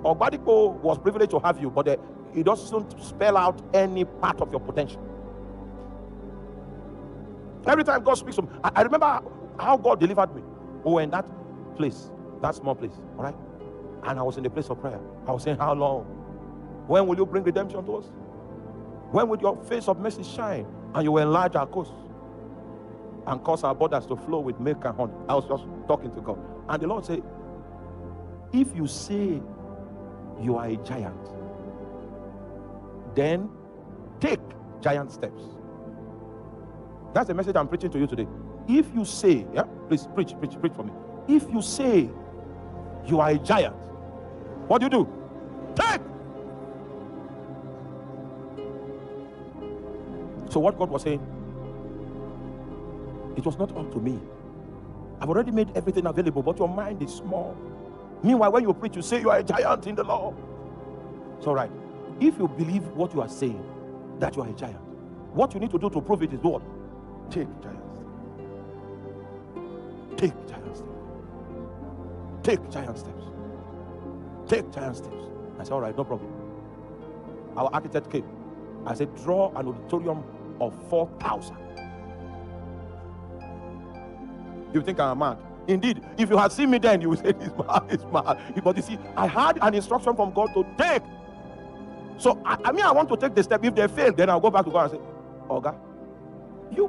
Ogbadikpo was privileged to have you, but it doesn't spell out any part of your potential. Every time God speaks to me, I remember how God delivered me. We were in that place, that small place, all right? And I was in the place of prayer. I was saying, how long? When will you bring redemption to us? When will your face of mercy shine and you will enlarge our coast and cause our borders to flow with milk and honey? I was just talking to God. And the Lord said, if you say you are a giant, then take giant steps. That's the message I'm preaching to you today. If you say, yeah, please preach for me. If you say you are a giant, what do? Take. So what God was saying, it was not up to me. I've already made everything available, but your mind is small. Meanwhile, when you preach, you say you are a giant in the Lord. It's all right. If you believe what you are saying, that you are a giant, what you need to do to prove it is what? Take giant steps. Take giant steps. Take giant steps. Take giant steps. I said, all right, no problem. Our architect came. I said, draw an auditorium of 4,000. You think I'm mad? Indeed, if you had seen me then, you would say, he's mad. But you see, I had an instruction from God to take. So, I want to take the step. If they fail, then I'll go back to God and say, Oga,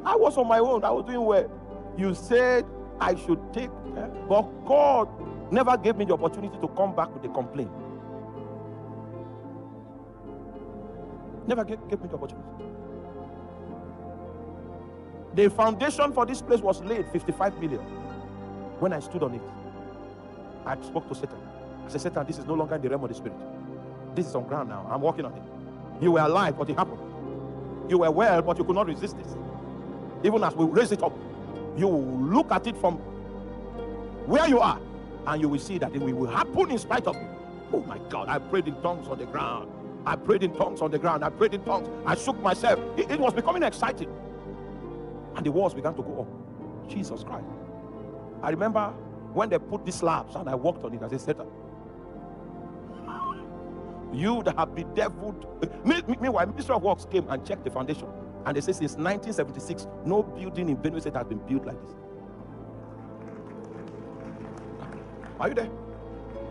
I was on my own. I was doing well. You said I should take, but God never gave me the opportunity to come back with a complaint. Never gave me the opportunity. The foundation for this place was laid, 55 million. When I stood on it, I spoke to Satan. I said, Satan, this is no longer in the realm of the spirit. This is on ground now. I'm working on it. You were alive, but it happened. You were well, but you could not resist this. Even as we raise it up, you will look at it from where you are, and you will see that it will happen in spite of you. Oh my God, I prayed in tongues on the ground. I prayed in tongues on the ground. I prayed in tongues. I shook myself. It was becoming exciting. And the walls began to go up. Jesus Christ. I remember when they put these slabs and I walked on it, I said, Satan, you that have bedeviled. Meanwhile, Ministry of Works came and checked the foundation. And they say since 1976, no building in Benue State has been built like this. Are you there?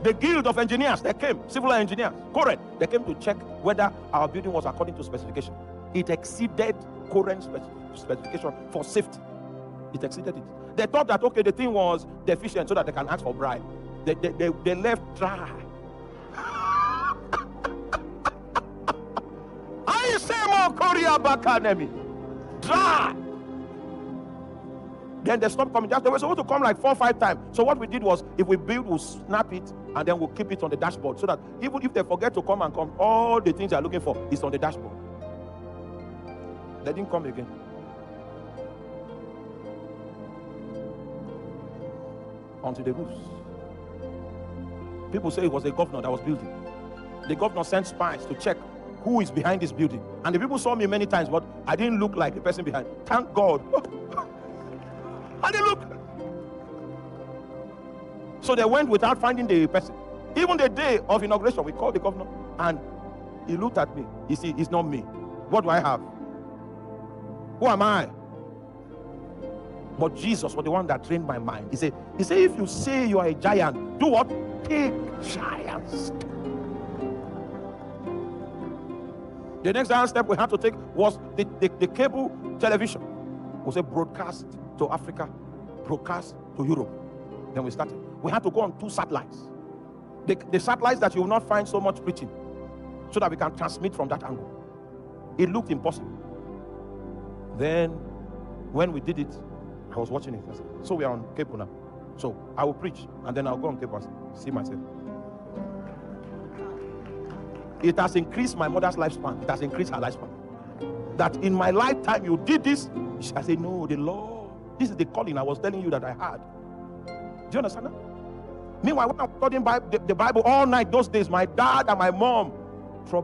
The Guild of Engineers, they came, civil engineers, correct. They came to check whether our building was according to specification. It exceeded current specification for safety. It exceeded it. They thought that, okay, the thing was deficient so that they can ask for bribe. They left dry. I say more Korea Bakanemi. Dry. Then they stopped coming. They were supposed to come like 4 or 5 times. So what we did was, if we build, we'll snap it and then we'll keep it on the dashboard so that even if they forget to come, all the things they're looking for is on the dashboard. They didn't come again. Onto the roofs. People say it was the governor that was building. The governor sent spies to check who is behind this building. And the people saw me many times, but I didn't look like the person behind. Thank God. I didn't look. So they went without finding the person. Even the day of inauguration, we called the governor and he looked at me. He said, it's not me. What do I have? Who am I? But Jesus was the one that trained my mind. He said, if you say you are a giant, do what? Take giants. The next giant step we had to take was the cable television. We said broadcast to Africa, broadcast to Europe. Then we started. We had to go on 2 satellites. The satellites that you will not find so much preaching, so that we can transmit from that angle. It looked impossible. Then, when we did it, I was watching it. I said, so we are on cable now. So I will preach, and then I'll go on cable and see myself. It has increased my mother's lifespan. It has increased her lifespan. That in my lifetime you did this. I said, no, the Lord. This is the calling I was telling you that I had. Do you understand that? Meanwhile, when I was studying the Bible all night those days, my dad and my mom